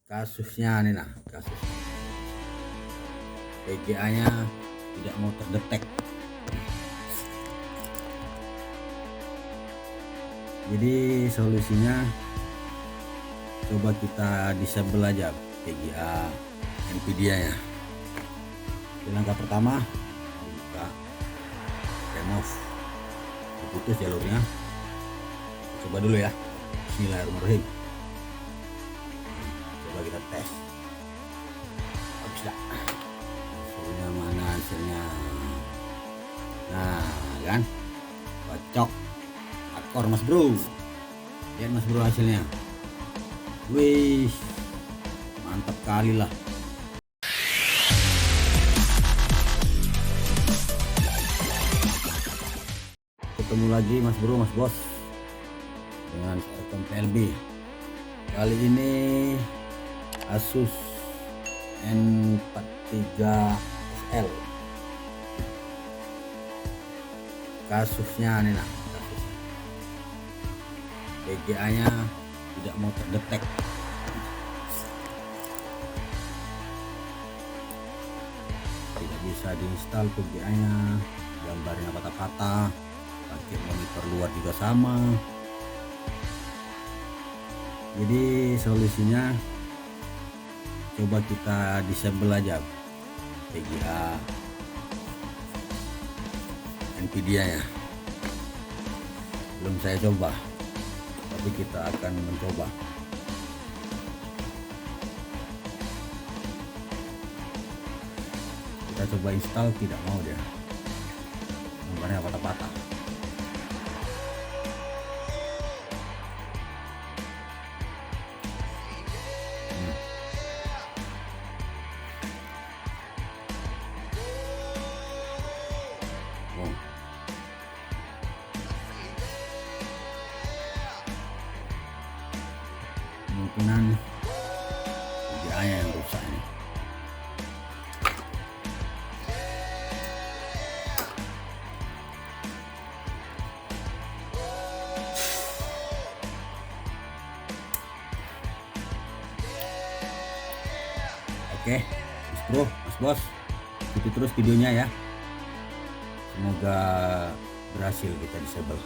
Kasusnya nih, nah kasus PGA-nya tidak mau terdetek. Jadi solusinya coba kita disable aja PGA NVIDIA nya. Di langkah pertama buka remove, putus jalurnya. Coba dulu ya, bismillahirrahmanirrahim. Coba kita tes, habis dah hasilnya, mana hasilnya? Nah kan cocok, akor mas bro. Lihat mas bro hasilnya, wih mantap kali lah. Ketemu lagi mas bro, mas bos, dengan Atom PLB. Kali ini Asus N43 SL. Kasusnya nih, nah kasusnya PGA nya tidak mau terdetek. Tidak bisa diinstal PGA nya, gambarnya patah-patah, pakai monitor luar juga sama. Jadi solusinya coba kita disable aja PGA NVIDIA nya. Belum saya coba, tapi kita akan mencoba. Kita coba install, tidak mau dia, gambarnya patah-patah. Kemungkinan PGA nya yang rusak ini. Oke mas bro, mas bos, ikuti terus videonya ya, semoga berhasil kita disable.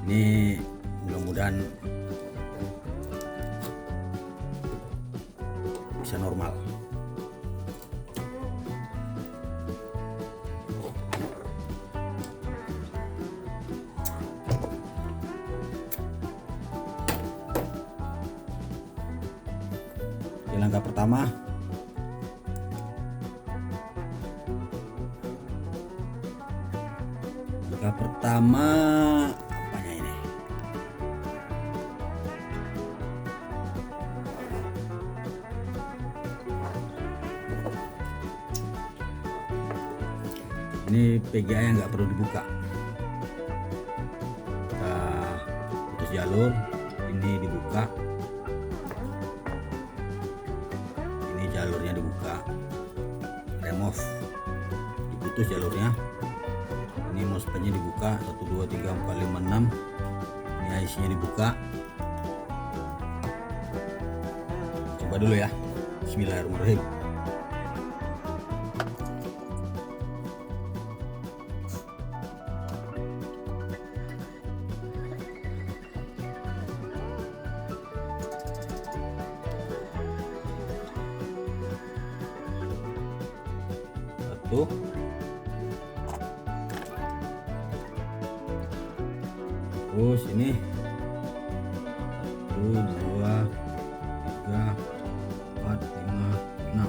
Ini mudah-mudahan bisa normal. Di langkah pertama apanya ini? Ini PGA yang nggak perlu dibuka. Kita putus jalur, ini dibuka, ini jalurnya dibuka, remove, diputus jalurnya. Ini mousepadnya dibuka, 1 2 3 4 5 6. Ini IC nya dibuka. Coba dulu ya, bismillahirrahmanirrahim. Satu, terus ini 1 2 3 4 5 6.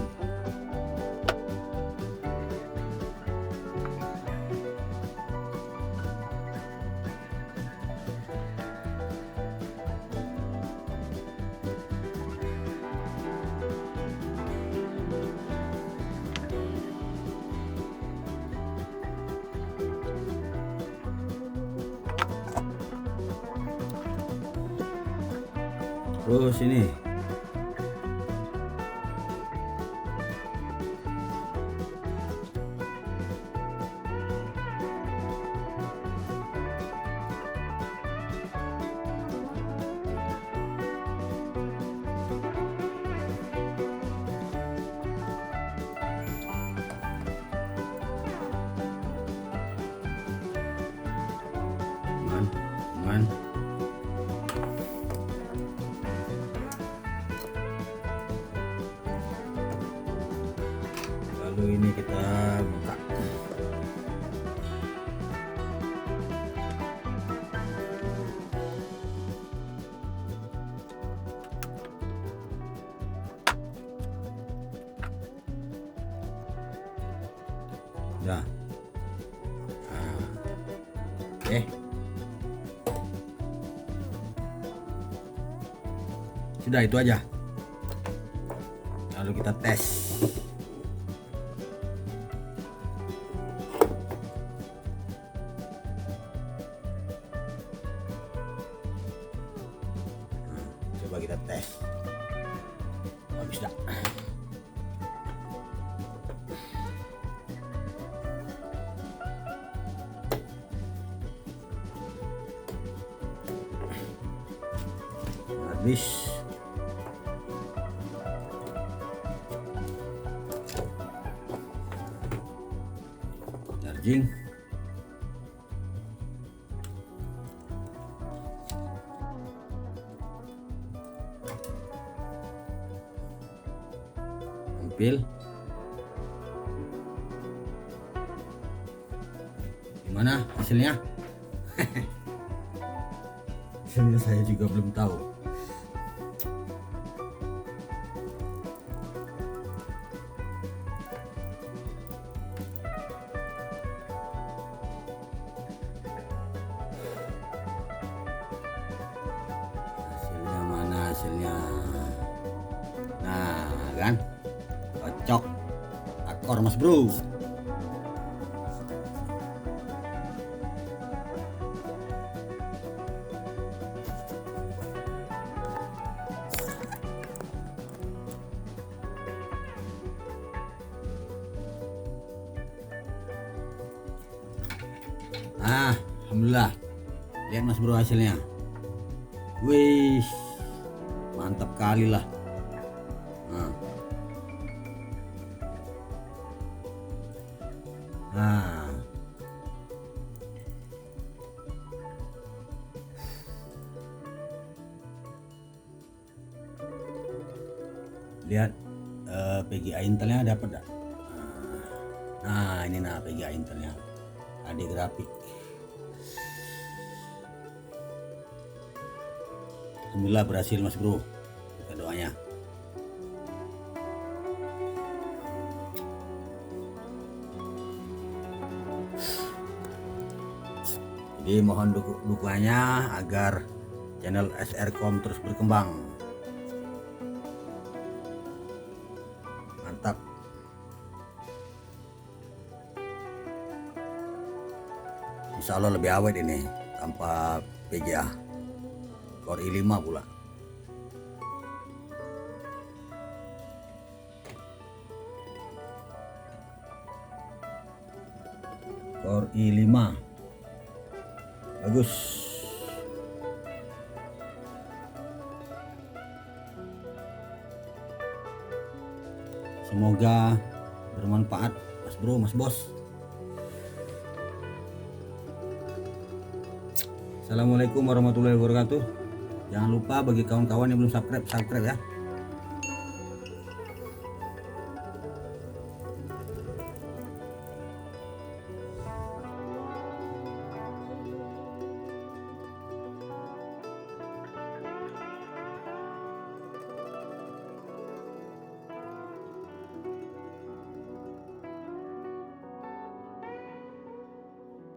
Terus ini teman-teman, lalu ini kita buka. Nah, oke. Sudah, itu aja. Lalu kita tes. Coba kita tes. Habis dah. Habis. Charging. Tampil. Gimana hasilnya? Hasilnya saya juga belum tahu. Hasilnya mana hasilnya? Nah kan, cocok, akor mas bro. Alhamdulillah, lihat mas bro hasilnya. Wih, mantap kali lah. Nah, lihat PGA Intelnya dapat dah. Nah ini nah PGA Intelnya, HD grafik. Alhamdulillah berhasil mas bro, kita doanya. Jadi mohon dukungannya agar channel SRCom terus berkembang. Mantap. Insya Allah lebih awet ini tanpa PGA. Core i5 pula. Core i5 bagus. Semoga bermanfaat mas bro, mas bos. Assalamualaikum warahmatullahi wabarakatuh. Jangan lupa bagi kawan-kawan yang belum subscribe ya.